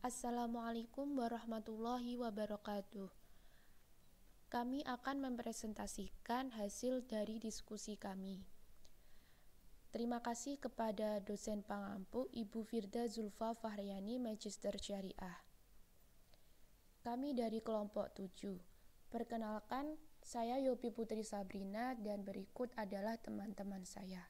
Assalamualaikum warahmatullahi wabarakatuh. Kami akan mempresentasikan hasil dari diskusi kami. Terima kasih kepada dosen pengampu Ibu Firda Zulfa Fahriani, Magister Syariah. Kami dari kelompok 7. Perkenalkan, saya Yopi Putri Sabrina dan berikut adalah teman-teman saya.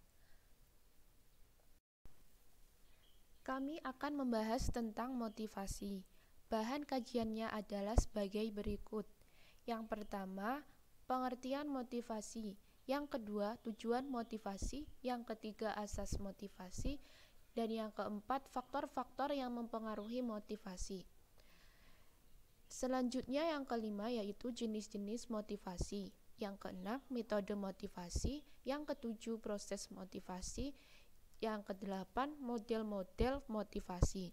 Kami akan membahas tentang motivasi. Bahan kajiannya adalah sebagai berikut. Yang pertama, pengertian motivasi. Yang kedua, tujuan motivasi. Yang ketiga, asas motivasi. Dan yang keempat, faktor-faktor yang mempengaruhi motivasi. Selanjutnya yang kelima yaitu jenis-jenis motivasi. Yang keenam, metode motivasi. Yang ketujuh, proses motivasi. Yang kedelapan, model-model motivasi.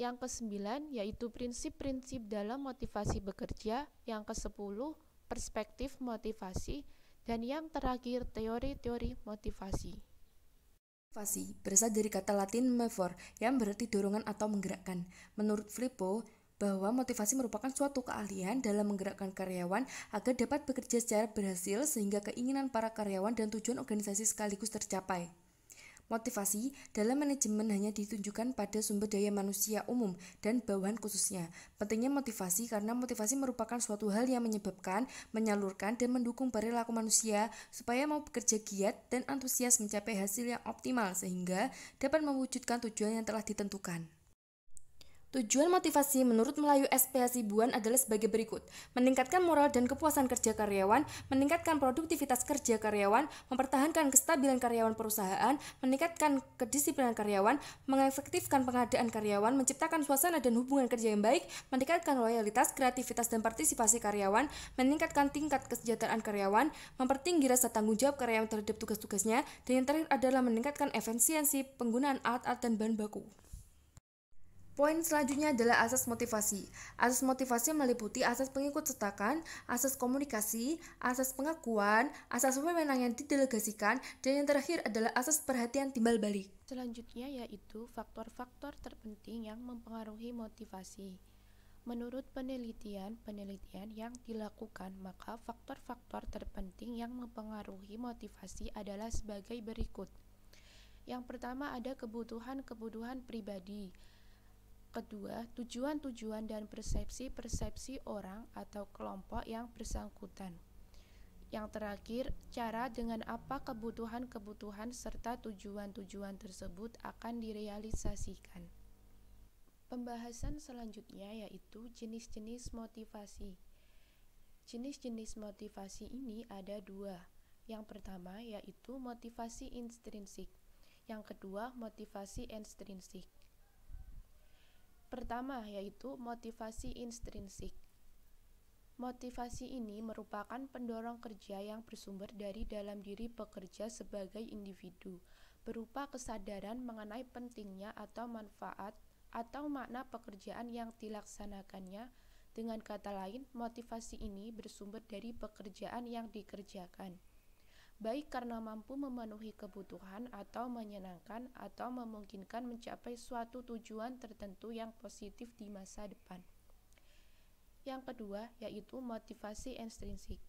Yang kesembilan yaitu prinsip-prinsip dalam motivasi bekerja. Yang kesepuluh, perspektif motivasi. Dan yang terakhir, teori-teori motivasi. Motivasi berasal dari kata Latin movere yang berarti dorongan atau menggerakkan. Menurut Filippo, bahwa motivasi merupakan suatu keahlian dalam menggerakkan karyawan agar dapat bekerja secara berhasil sehingga keinginan para karyawan dan tujuan organisasi sekaligus tercapai. Motivasi dalam manajemen hanya ditunjukkan pada sumber daya manusia umum dan bawahan khususnya. Pentingnya motivasi karena motivasi merupakan suatu hal yang menyebabkan, menyalurkan, dan mendukung perilaku manusia supaya mau bekerja giat dan antusias mencapai hasil yang optimal sehingga dapat mewujudkan tujuan yang telah ditentukan. Tujuan motivasi menurut Melayu SP Hasibuan adalah sebagai berikut: meningkatkan moral dan kepuasan kerja karyawan, meningkatkan produktivitas kerja karyawan, mempertahankan kestabilan karyawan perusahaan, meningkatkan kedisiplinan karyawan, mengefektifkan pengadaan karyawan, menciptakan suasana dan hubungan kerja yang baik, meningkatkan loyalitas, kreativitas dan partisipasi karyawan, meningkatkan tingkat kesejahteraan karyawan, mempertinggi rasa tanggung jawab karyawan terhadap tugas-tugasnya, dan yang terakhir adalah meningkatkan efisiensi penggunaan alat-alat dan bahan baku. Poin selanjutnya adalah asas motivasi. Asas motivasi meliputi asas pengikut sertakan, asas komunikasi, asas pengakuan, asas wewenang yang didelegasikan, dan yang terakhir adalah asas perhatian timbal balik. Selanjutnya yaitu faktor-faktor terpenting yang mempengaruhi motivasi. Menurut penelitian yang dilakukan, maka faktor-faktor terpenting yang mempengaruhi motivasi adalah sebagai berikut. Yang pertama ada kebutuhan-kebutuhan pribadi. Kedua, tujuan-tujuan dan persepsi-persepsi orang atau kelompok yang bersangkutan. Yang terakhir, cara dengan apa kebutuhan-kebutuhan serta tujuan-tujuan tersebut akan direalisasikan. Pembahasan selanjutnya yaitu jenis-jenis motivasi. Jenis-jenis motivasi ini ada dua. Yang pertama yaitu motivasi intrinsik. Yang kedua, motivasi ekstrinsik. Pertama yaitu motivasi intrinsik. Motivasi ini merupakan pendorong kerja yang bersumber dari dalam diri pekerja sebagai individu, berupa kesadaran mengenai pentingnya atau manfaat atau makna pekerjaan yang dilaksanakannya. Dengan kata lain, motivasi ini bersumber dari pekerjaan yang dikerjakan, baik karena mampu memenuhi kebutuhan atau menyenangkan atau memungkinkan mencapai suatu tujuan tertentu yang positif di masa depan. Yang kedua yaitu motivasi ekstrinsik.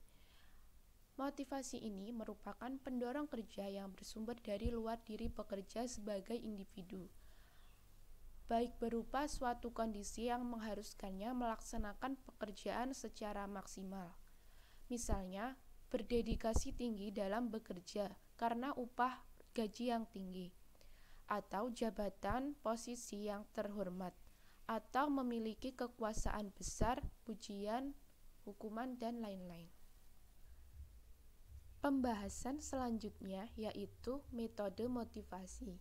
Motivasi ini merupakan pendorong kerja yang bersumber dari luar diri pekerja sebagai individu, baik berupa suatu kondisi yang mengharuskannya melaksanakan pekerjaan secara maksimal. Misalnya, berdedikasi tinggi dalam bekerja karena upah gaji yang tinggi, atau jabatan posisi yang terhormat, atau memiliki kekuasaan besar, pujian, hukuman, dan lain-lain. Pembahasan selanjutnya yaitu metode motivasi.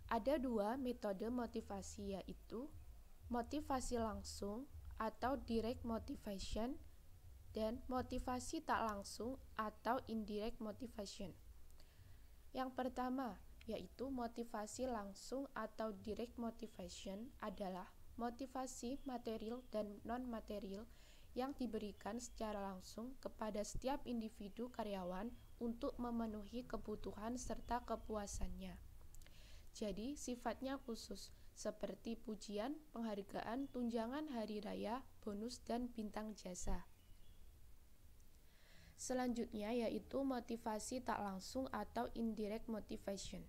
Ada dua metode motivasi yaitu motivasi langsung atau direct motivation dan motivasi tak langsung atau indirect motivation. Yang pertama yaitu motivasi langsung atau direct motivation adalah motivasi material dan non-material yang diberikan secara langsung kepada setiap individu karyawan untuk memenuhi kebutuhan serta kepuasannya. Jadi sifatnya khusus, seperti pujian, penghargaan, tunjangan hari raya, bonus, dan bintang jasa. Selanjutnya yaitu motivasi tak langsung atau indirect motivation.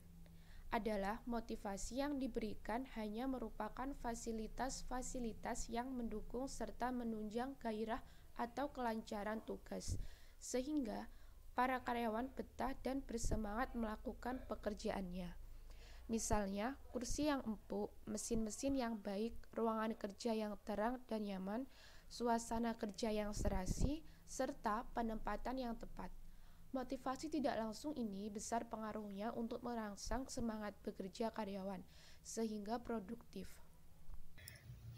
Adalah motivasi yang diberikan hanya merupakan fasilitas-fasilitas yang mendukung serta menunjang gairah atau kelancaran tugas, sehingga para karyawan betah dan bersemangat melakukan pekerjaannya. Misalnya, kursi yang empuk, mesin-mesin yang baik, ruangan kerja yang terang dan nyaman, suasana kerja yang serasi, serta penempatan yang tepat. Motivasi tidak langsung ini besar pengaruhnya untuk merangsang semangat bekerja karyawan, sehingga produktif.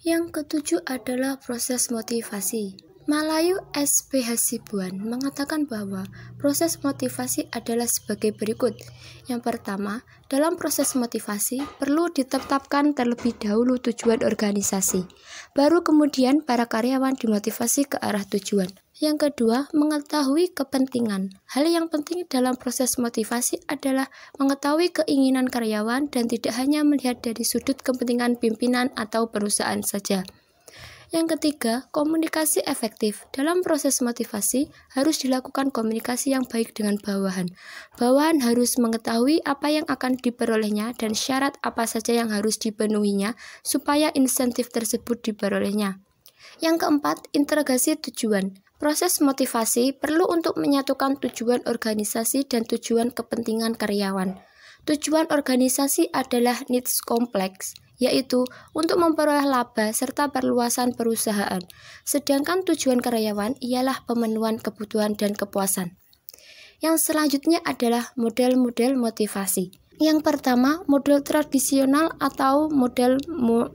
Yang ketujuh adalah proses motivasi. Malayu S.P. Hasibuan mengatakan bahwa proses motivasi adalah sebagai berikut. Yang pertama, dalam proses motivasi perlu ditetapkan terlebih dahulu tujuan organisasi. Baru kemudian para karyawan dimotivasi ke arah tujuan. Yang kedua, mengetahui kepentingan. Hal yang penting dalam proses motivasi adalah mengetahui keinginan karyawan dan tidak hanya melihat dari sudut kepentingan pimpinan atau perusahaan saja. Yang ketiga, komunikasi efektif. Dalam proses motivasi harus dilakukan komunikasi yang baik dengan bawahan. Bawahan harus mengetahui apa yang akan diperolehnya dan syarat apa saja yang harus dipenuhinya supaya insentif tersebut diperolehnya. Yang keempat, interogasi tujuan. Proses motivasi perlu untuk menyatukan tujuan organisasi dan tujuan kepentingan karyawan. Tujuan organisasi adalah needs kompleks, yaitu untuk memperoleh laba serta perluasan perusahaan. Sedangkan tujuan karyawan ialah pemenuhan kebutuhan dan kepuasan. Yang selanjutnya adalah model-model motivasi. Yang pertama, model tradisional atau model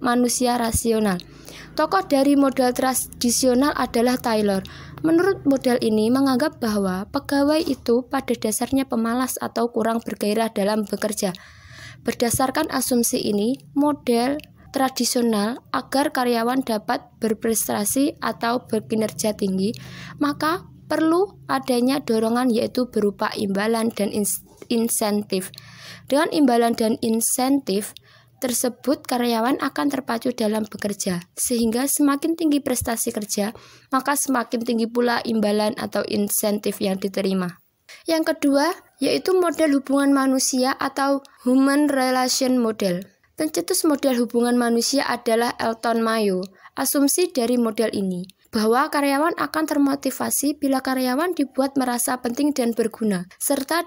manusia rasional. Tokoh dari model tradisional adalah Taylor. Menurut model ini menganggap bahwa pegawai itu pada dasarnya pemalas atau kurang bergairah dalam bekerja. Berdasarkan asumsi ini, model tradisional agar karyawan dapat berprestasi atau berkinerja tinggi, maka perlu adanya dorongan yaitu berupa imbalan dan insentif. Dengan imbalan dan insentif tersebut, karyawan akan terpacu dalam bekerja, sehingga semakin tinggi prestasi kerja, maka semakin tinggi pula imbalan atau insentif yang diterima. Yang kedua, yaitu model hubungan manusia atau Human Relation Model. Pencetus model hubungan manusia adalah Elton Mayo. Asumsi dari model ini, bahwa karyawan akan termotivasi bila karyawan dibuat merasa penting dan berguna, serta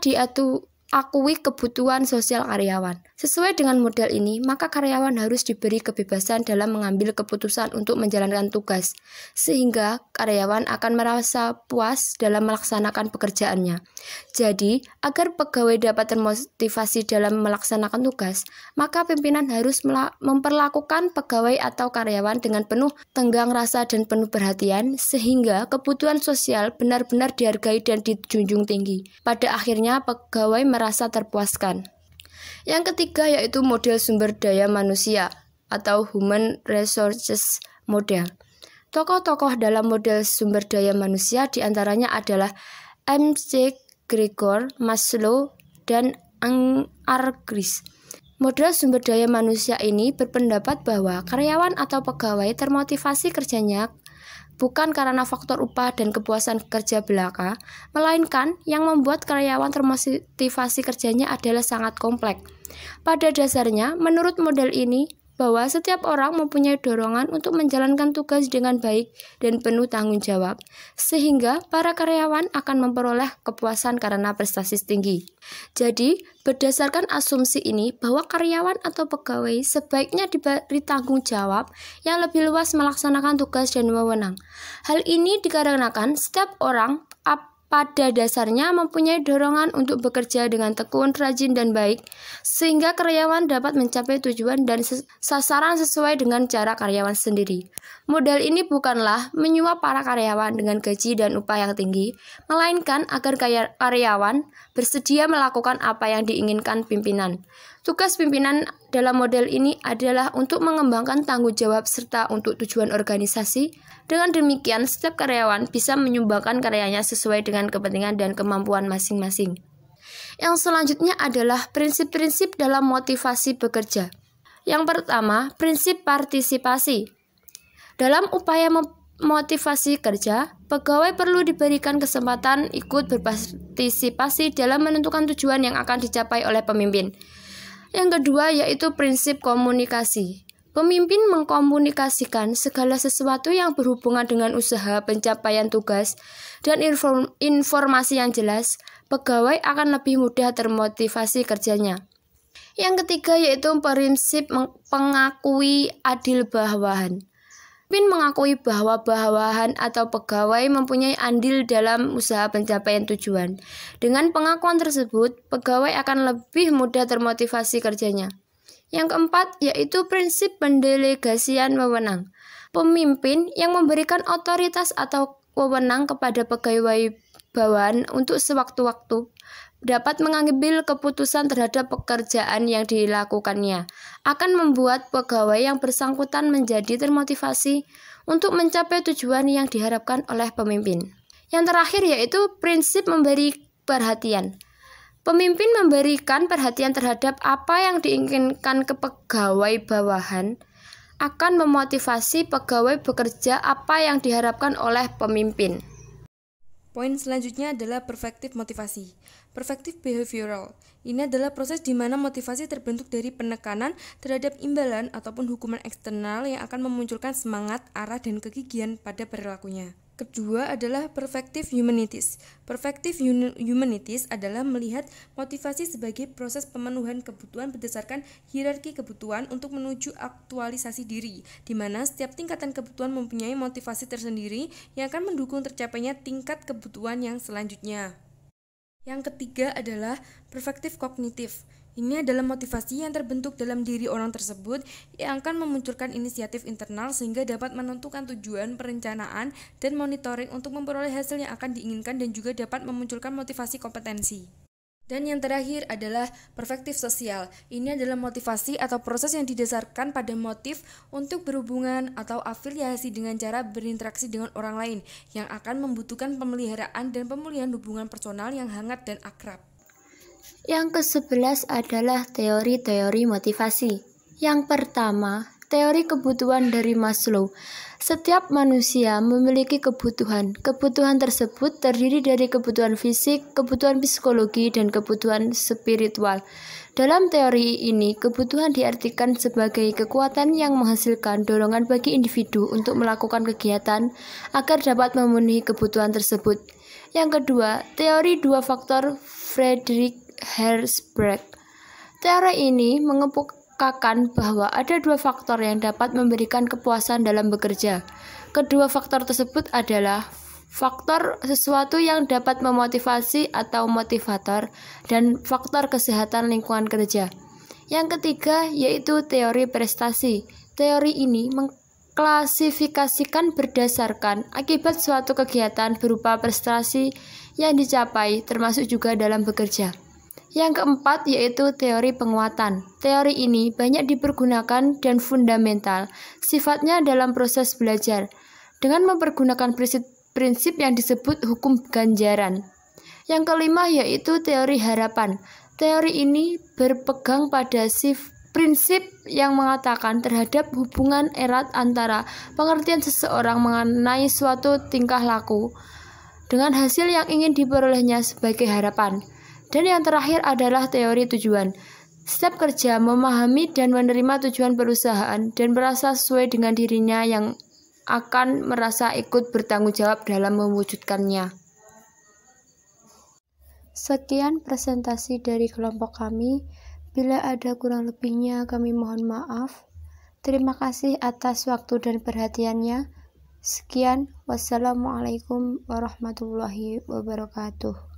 akui kebutuhan sosial karyawan. Sesuai dengan model ini, maka karyawan harus diberi kebebasan dalam mengambil keputusan untuk menjalankan tugas, sehingga karyawan akan merasa puas dalam melaksanakan pekerjaannya. Jadi, agar pegawai dapat termotivasi dalam melaksanakan tugas, maka pimpinan harus memperlakukan pegawai atau karyawan dengan penuh tenggang rasa dan penuh perhatian, sehingga kebutuhan sosial benar-benar dihargai dan dijunjung tinggi. Pada akhirnya, pegawai merasa terpuaskan. Yang ketiga yaitu model sumber daya manusia atau Human Resources Model. Tokoh-tokoh dalam model sumber daya manusia diantaranya adalah M.C. Gregor, Maslow, dan Argyris. Model sumber daya manusia ini berpendapat bahwa karyawan atau pegawai termotivasi kerjanya bukan karena faktor upah dan kepuasan kerja belaka, melainkan yang membuat karyawan termotivasi kerjanya adalah sangat kompleks. Pada dasarnya, menurut model ini, bahwa setiap orang mempunyai dorongan untuk menjalankan tugas dengan baik dan penuh tanggung jawab, sehingga para karyawan akan memperoleh kepuasan karena prestasi tinggi. Jadi, berdasarkan asumsi ini bahwa karyawan atau pegawai sebaiknya diberi tanggung jawab yang lebih luas melaksanakan tugas dan wewenang. Hal ini dikarenakan setiap orang pada dasarnya mempunyai dorongan untuk bekerja dengan tekun, rajin, dan baik, sehingga karyawan dapat mencapai tujuan dan sasaran sesuai dengan cara karyawan sendiri. Model ini bukanlah menyuap para karyawan dengan gaji dan upah yang tinggi, melainkan agar karyawan bersedia melakukan apa yang diinginkan pimpinan. Tugas pimpinan dalam model ini adalah untuk mengembangkan tanggung jawab serta untuk tujuan organisasi. Dengan demikian, setiap karyawan bisa menyumbangkan karyanya sesuai dengan kepentingan dan kemampuan masing-masing. Yang selanjutnya adalah prinsip-prinsip dalam motivasi bekerja. Yang pertama, prinsip partisipasi. Dalam upaya memotivasi kerja, pegawai perlu diberikan kesempatan ikut berpartisipasi dalam menentukan tujuan yang akan dicapai oleh pemimpin. Yang kedua yaitu prinsip komunikasi. Pemimpin mengkomunikasikan segala sesuatu yang berhubungan dengan usaha pencapaian tugas dan informasi yang jelas, pegawai akan lebih mudah termotivasi kerjanya. Yang ketiga yaitu prinsip pengakui adil bawahan. Pemimpin mengakui bahwa bawahan atau pegawai mempunyai andil dalam usaha pencapaian tujuan. Dengan pengakuan tersebut, pegawai akan lebih mudah termotivasi kerjanya. Yang keempat yaitu prinsip pendelegasian wewenang. Pemimpin yang memberikan otoritas atau wewenang kepada pegawai bawahan untuk sewaktu-waktu dapat mengambil keputusan terhadap pekerjaan yang dilakukannya, akan membuat pegawai yang bersangkutan menjadi termotivasi untuk mencapai tujuan yang diharapkan oleh pemimpin. Yang terakhir yaitu prinsip memberi perhatian. Pemimpin memberikan perhatian terhadap apa yang diinginkan ke pegawai bawahan akan memotivasi pegawai bekerja apa yang diharapkan oleh pemimpin. Poin selanjutnya adalah perspektif motivasi. Perspektif behavioral. Ini adalah proses di mana motivasi terbentuk dari penekanan terhadap imbalan ataupun hukuman eksternal yang akan memunculkan semangat, arah, dan kegigihan pada perilakunya. Kedua adalah perspektif humanities. Perspektif humanities adalah melihat motivasi sebagai proses pemenuhan kebutuhan berdasarkan hierarki kebutuhan untuk menuju aktualisasi diri, di mana setiap tingkatan kebutuhan mempunyai motivasi tersendiri yang akan mendukung tercapainya tingkat kebutuhan yang selanjutnya. Yang ketiga adalah perspektif kognitif. Ini adalah motivasi yang terbentuk dalam diri orang tersebut yang akan memunculkan inisiatif internal sehingga dapat menentukan tujuan, perencanaan, dan monitoring untuk memperoleh hasil yang akan diinginkan dan juga dapat memunculkan motivasi kompetensi. Dan yang terakhir adalah perspektif sosial. Ini adalah motivasi atau proses yang didasarkan pada motif untuk berhubungan atau afiliasi dengan cara berinteraksi dengan orang lain yang akan membutuhkan pemeliharaan dan pemulihan hubungan personal yang hangat dan akrab. Yang ke-11 adalah teori-teori motivasi. Yang pertama, teori kebutuhan dari Maslow. Setiap manusia memiliki kebutuhan. Kebutuhan tersebut terdiri dari kebutuhan fisik, kebutuhan psikologi, dan kebutuhan spiritual. Dalam teori ini, kebutuhan diartikan sebagai kekuatan yang menghasilkan dorongan bagi individu untuk melakukan kegiatan agar dapat memenuhi kebutuhan tersebut. Yang kedua, teori dua faktor Friedrich Herzberg. Teori ini mengemukakan bahwa ada dua faktor yang dapat memberikan kepuasan dalam bekerja. Kedua faktor tersebut adalah faktor sesuatu yang dapat memotivasi atau motivator dan faktor kesehatan lingkungan kerja. Yang ketiga yaitu teori prestasi. Teori ini mengklasifikasikan berdasarkan akibat suatu kegiatan berupa prestasi yang dicapai termasuk juga dalam bekerja. Yang keempat yaitu teori penguatan. Teori ini banyak dipergunakan dan fundamental, sifatnya dalam proses belajar, dengan mempergunakan prinsip yang disebut hukum ganjaran. Yang kelima yaitu teori harapan. Teori ini berpegang pada prinsip yang mengatakan terhadap hubungan erat antara pengertian seseorang mengenai suatu tingkah laku dengan hasil yang ingin diperolehnya sebagai harapan. Dan yang terakhir adalah teori tujuan. Setiap kerja memahami dan menerima tujuan perusahaan dan merasa sesuai dengan dirinya yang akan merasa ikut bertanggung jawab dalam mewujudkannya. Sekian presentasi dari kelompok kami. Bila ada kurang lebihnya kami mohon maaf. Terima kasih atas waktu dan perhatiannya. Sekian, wassalamualaikum warahmatullahi wabarakatuh.